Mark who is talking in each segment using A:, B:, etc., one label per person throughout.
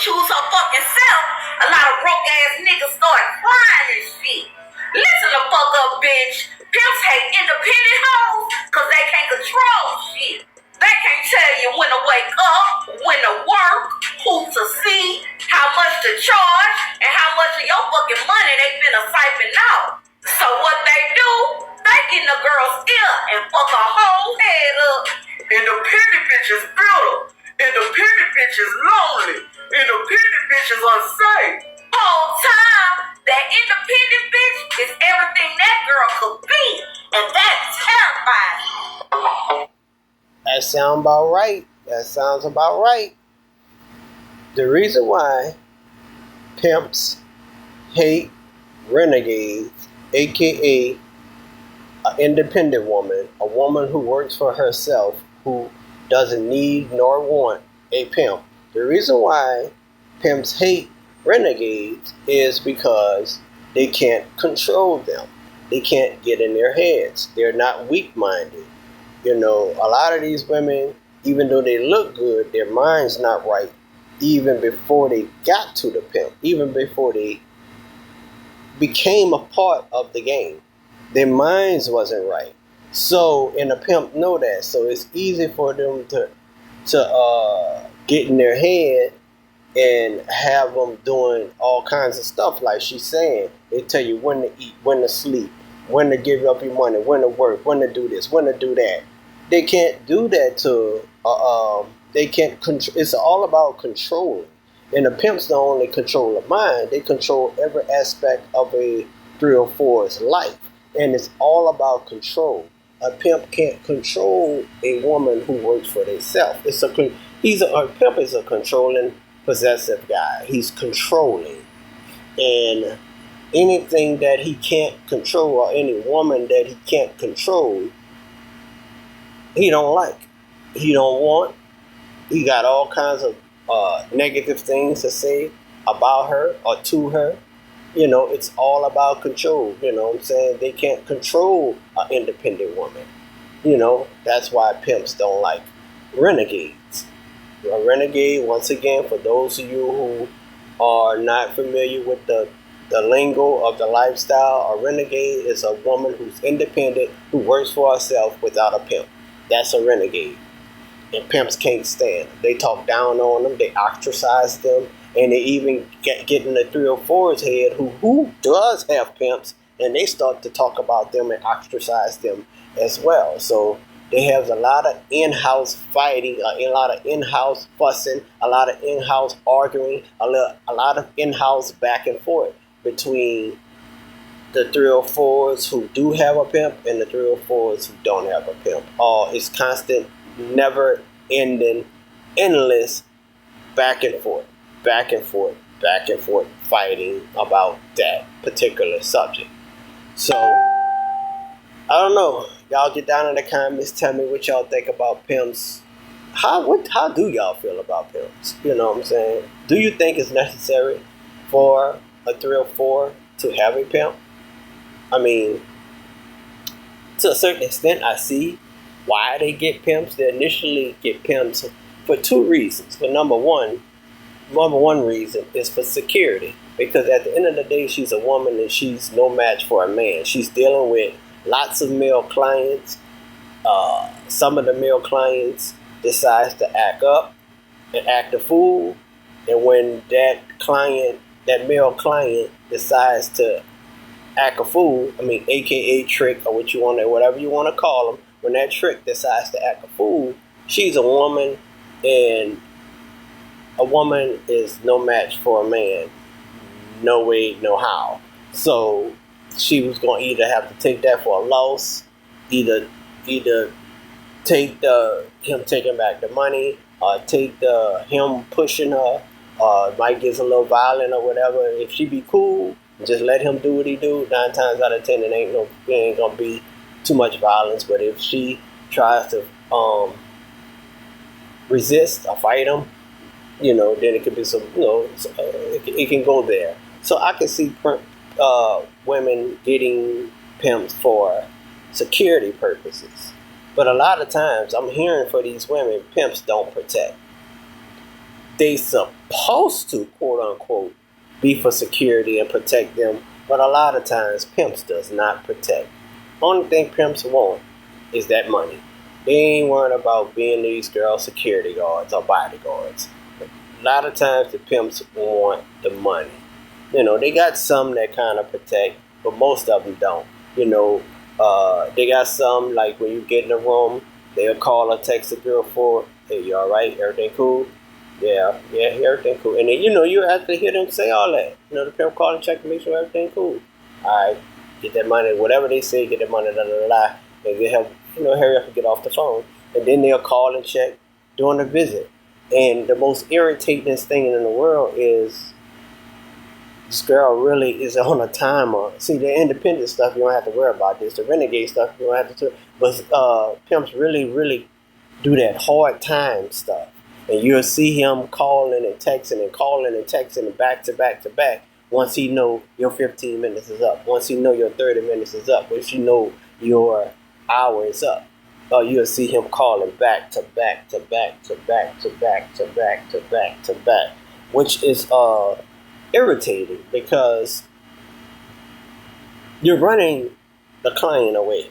A: choose her fucking self, a lot of broke ass niggas start crying and shit. Listen the fuck up, bitch. Pimps hate independent hoes cause they can't control shit. They can't tell you when to wake up, when to work, who to see, how much to charge, and how much of your fucking money they finna siphon out. So what they do, they get in the girl's ear and fuck her whole head up. Independent bitch is bitter. Independent bitch is lonely. Independent bitch is unsafe. Whole time, that independent bitch is everything that girl could be. And that's terrifying.
B: That sounds about right. That sounds about right. The reason why pimps hate renegades, aka an independent woman, a woman who works for herself, who doesn't need nor want a pimp. The reason why pimps hate renegades is because they can't control them. They can't get in their heads. They're not weak-minded. You know, a lot of these women, even though they look good, their mind's not right even before they got to the pimp, even before they became a part of the game. Their minds wasn't right. So, and the pimp know that. So it's easy for them to get in their head and have them doing all kinds of stuff. Like she's saying, they tell you when to eat, when to sleep, when to give up your money, when to work, when to do this, when to do that. They can't do that to, they can't control. It's all about controlling. And the pimps don't only control the mind, they control every aspect of a 304's life. And it's all about control. A pimp can't control a woman who works for themselves. A pimp is a controlling, possessive guy. He's controlling. And anything that he can't control, or any woman that he can't control, he don't like. He don't want. He got all kinds of negative things to say about her or to her. You know, it's all about control. You know what I'm saying? They can't control an independent woman. You know, that's why pimps don't like renegades. A renegade, once again, for those of you who are not familiar with the lingo of the lifestyle, a renegade is a woman who's independent, who works for herself without a pimp. That's a renegade. And pimps can't stand them. They talk down on them. They ostracize them. And they even get in the 304's head who does have pimps. And they start to talk about them and ostracize them as well. So they have a lot of in-house fighting, a lot of in-house fussing, a lot of in-house arguing, a lot of in-house back and forth between the 304s who do have a pimp and the 304s who don't have a pimp. It's constant, never ending, endless back and forth, back and forth, back and forth fighting about that particular subject. So, I don't know. Y'all get down in the comments, tell me what y'all think about pimps. How do y'all feel about pimps? You know what I'm saying? Do you think it's necessary for a 304 to have a pimp? I mean, to a certain extent, I see why they get pimps. They initially get pimps for two reasons. But number one reason is for security. Because at the end of the day, she's a woman and she's no match for a man. She's dealing with lots of male clients. Some of the male clients decides to act up and act a fool. And when that male client decides to act a fool, aka trick, or whatever you want to call them, when that trick decides to act a fool, she's a woman, and a woman is no match for a man. No way, no how. So she was going to either have to take that for a loss, either take him taking back the money, or take him pushing her, might get a little violent or whatever. If she be cool, just let him do what he do. 9 times out of 10, it ain't gonna be too much violence. But if she tries to resist or fight him, then it could be some, it can go there. So I can see women getting pimps for security purposes. But a lot of times I'm hearing for these women, pimps don't protect. they supposed to, quote unquote, be for security and protect them, but a lot of times pimps does not protect. Only thing pimps want is that money. They ain't worried about being these girls security guards or bodyguards. A lot of times the pimps want the money. You know, they got some that kind of protect, but most of them don't. You know, they got some, like when you get in the room, they'll call or text a girl for, hey, you alright? Everything cool? Yeah, everything cool. And then, you know, you have to hear them say all that. You know, the pimp call and check to make sure everything cool. Alright, get that money, whatever they say, get that money, and they have, you know, hurry up and get off the phone. And then they'll call and check during the visit. And the most irritating thing in the world is this girl really is on a timer. See, the independent stuff, you don't have to worry about this. The renegade stuff, you don't have to. But pimps really do that hard time stuff. And you'll see him calling and texting and back to back. Once he know your 15 minutes is up. Once he know your 30 minutes is up. Once you know your hour is up. You'll see him calling back to back, which is irritating because you're running the client away.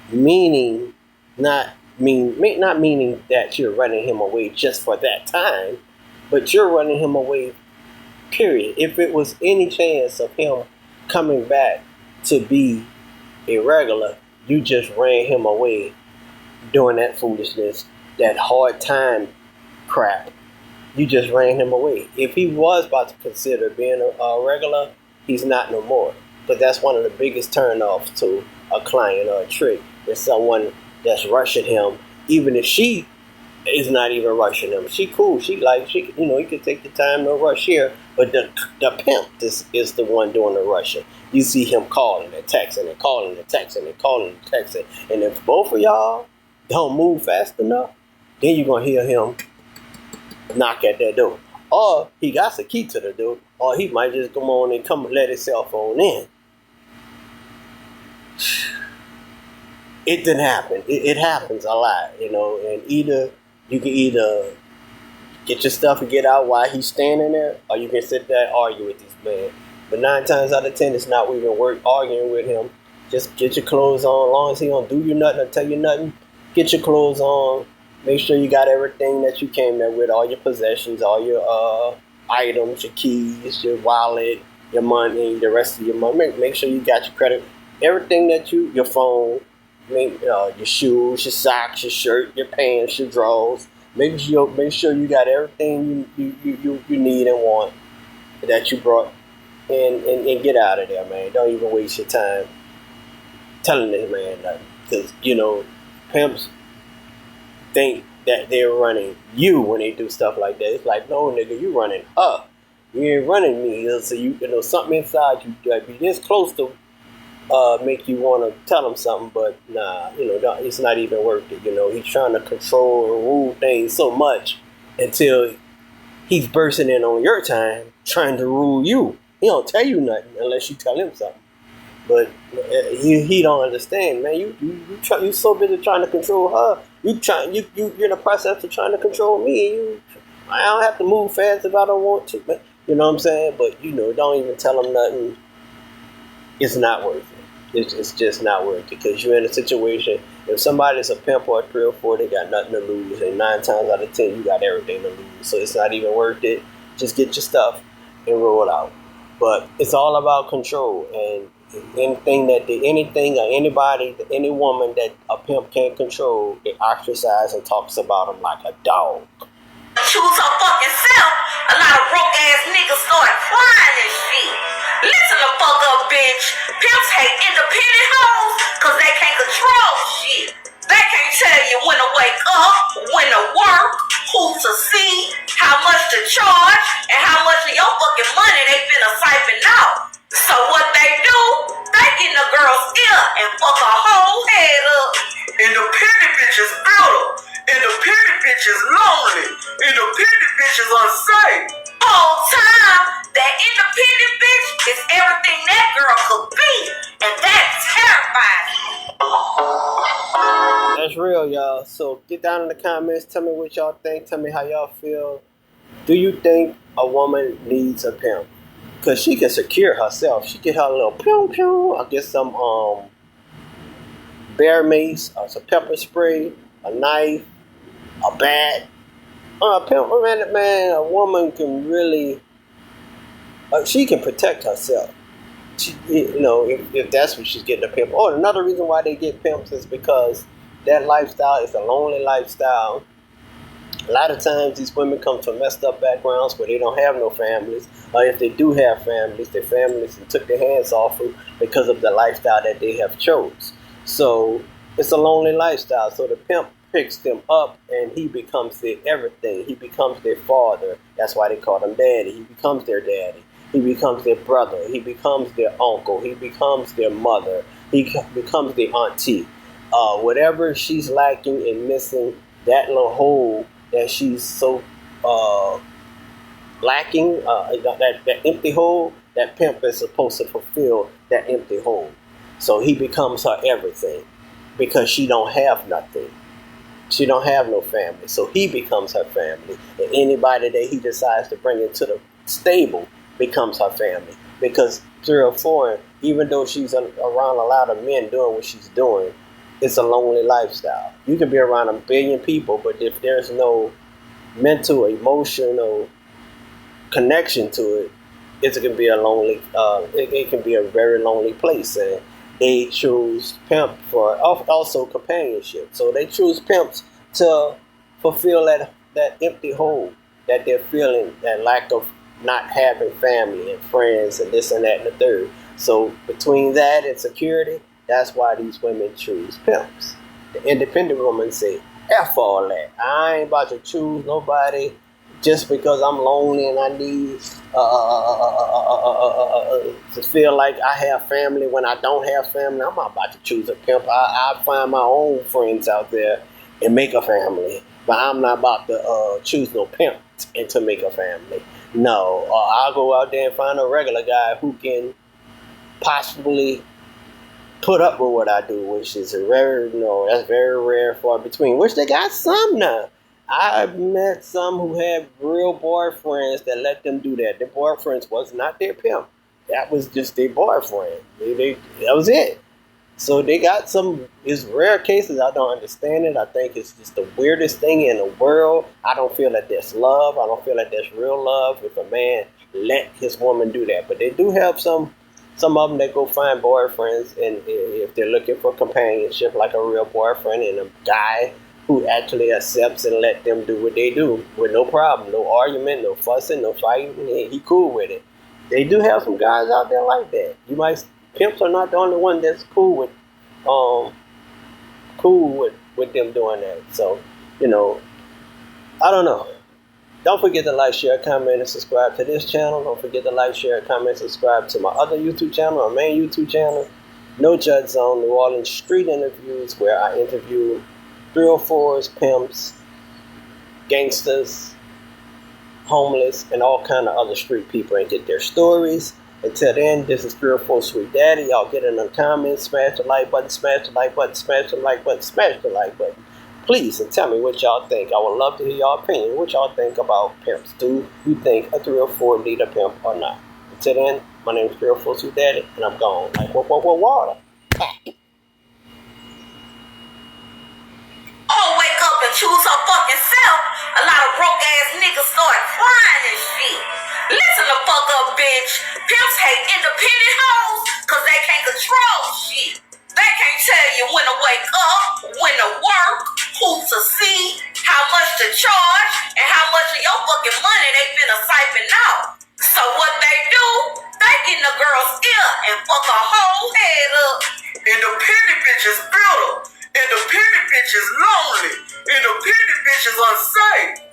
B: Not meaning that you're running him away just for that time, but you're running him away, period. If it was any chance of him coming back to be a regular, you just ran him away doing that foolishness, that hard time crap. You just ran him away. If he was about to consider being a regular, he's not no more. But that's one of the biggest turnoffs to a client or a trick. Is someone that's rushing him, even if she is not even rushing him. She cool. She you know, you can take the time, no rush here. But the pimp is the one doing the rushing. You see him calling and texting and calling and texting and calling and texting. And if both of y'all don't move fast enough, then you're going to hear him knock at that door. Or he got the key to the door. Or he might just come on and come and let his cell phone in. It didn't happen. It happens a lot, you know. And you can either get your stuff and get out while he's standing there, or you can sit there and argue with this man. But 9 times out of 10, it's not even worth arguing with him. Just get your clothes on. As long as he don't do you nothing or tell you nothing, get your clothes on. Make sure you got everything that you came there with, all your possessions, all your items, your keys, your wallet, your money, the rest of your money. Make sure you got your credit, everything that your phone, your shoes, your socks, your shirt, your pants, your drawers. Make sure you got everything you need and want that you brought, and get out of there, man. Don't even waste your time telling this man nothing, because you know pimps think that they're running you when they do stuff like that. It's like, no, nigga, you running her. You ain't running me. So you know something inside you be this close to make you want to tell him something, but nah, you know, it's not even worth it. You know, he's trying to control and rule things so much until he's bursting in on your time, trying to rule you. He don't tell you nothing unless you tell him something. But he don't understand, man. You so busy trying to control her. You're in the process of trying to control me. I don't have to move fast if I don't want to, man. You know what I'm saying? But you know, don't even tell him nothing. It's not worth it. It's just not worth it, because you're in a situation. If somebody's a pimp or a 3 or 4, they got nothing to lose, and 9 times out of 10, you got everything to lose. So it's not even worth it. Just get your stuff and roll out. But it's all about control, and anything or anybody, any woman that a pimp can't control, they ostracize and talks about them like a dog.
A: Choose her fucking self. A lot of broke ass niggas start crying and shit. Listen the fuck up, bitch. Pimps hate independent hoes cause they can't control shit. They can't tell you when to wake up, when to work, who to see, how much to charge, and how much of your fucking money they finna siphon out. So what they do, they get in the girl's ear and fuck her whole head up. Independent bitch is brutal. Independent bitch is lonely. Independent bitch is unsafe. Whole time, that independent bitch is everything that girl could be. And that's terrifying.
B: That's real, y'all. So get down in the comments. Tell me what y'all think. Tell me how y'all feel. Do you think a woman needs a pimp? Because she can secure herself. She get her little pew pew. I get some bear mace, some pepper spray, a knife, a bat. A pimp, man, a woman can really, she can protect herself. She, if that's what she's getting a pimp. Oh, another reason why they get pimps is because that lifestyle is a lonely lifestyle. A lot of times these women come from messed up backgrounds where they don't have no families, or if they do have families, their families took their hands off them because of the lifestyle that they have chose. So it's a lonely lifestyle. So the pimp picks them up and he becomes their everything. He becomes their father. That's why they call him daddy. He becomes their daddy. He becomes their brother. He becomes their uncle. He becomes their mother. He becomes their auntie. Whatever she's lacking and missing, that little hole that she's so lacking, that empty hole, that pimp is supposed to fulfill that empty hole. So he becomes her everything because she don't have nothing. She don't have no family. So he becomes her family. And anybody that he decides to bring into the stable becomes her family. Because 3 or 4, even though she's around a lot of men doing what she's doing, it's a lonely lifestyle. You can be around a billion people, but if there's no mental, emotional connection to it, it can be a lonely. It can be a very lonely place, and they choose pimp for also companionship. So they choose pimps to fulfill that empty hole that they're feeling, that lack of not having family and friends and this and that and the third. So between that and security, that's why these women choose pimps. The independent woman say, F all that. I ain't about to choose nobody just because I'm lonely and I need to feel like I have family when I don't have family. I'm not about to choose a pimp. I find my own friends out there and make a family. But I'm not about to choose no pimp and to make a family. No, I'll go out there and find a regular guy who can possibly put up with what I do, which is that's very rare far between. Which they got some now. I've met some who had real boyfriends that let them do that. Their boyfriends was not their pimp. That was just their boyfriend. That was it. So they got some. It's rare cases. I don't understand it. I think it's just the weirdest thing in the world. I don't feel that there's love. I don't feel like there's real love if a man let his woman do that. But they do have some of them that go find boyfriends, and if they're looking for companionship, like a real boyfriend and a guy who actually accepts and let them do what they do with no problem, no argument, no fussing, no fighting. He cool with it. They do have some guys out there like that. Pimps are not the only one that's cool with them doing that. So, I don't know. Don't forget to like, share, comment, and subscribe to this channel. Don't forget to like, share, comment, subscribe to my other YouTube channel, my main YouTube channel, No Judge Zone, New Orleans Street Interviews, where I interview 304s, pimps, gangsters, homeless, and all kind of other street people and get their stories. Until then, this is 304 Sweet Daddy. Y'all get in the comments, smash the like button, smash the like button, smash the like button, smash the like button. Please, and tell me what y'all think. I would love to hear y'all opinion. What y'all think about pimps? Do you think a 304 need a pimp or not? Until then, my name is 304 Sweet Daddy, and I'm gone. Like, water.
A: Oh, wake up and choose her fucking self. A lot of broke ass niggas start crying and shit. Listen the fuck up, bitch. Pimps hate independent hoes cause they can't control shit. They can't tell you when to wake up, when to work, who to see, how much to charge, and how much of your fucking money they finna siphon out. So what they do, they get in the girl's ear and fuck her whole head up. Independent bitches bitter. Independent bitches lonely. Independent bitches unsafe.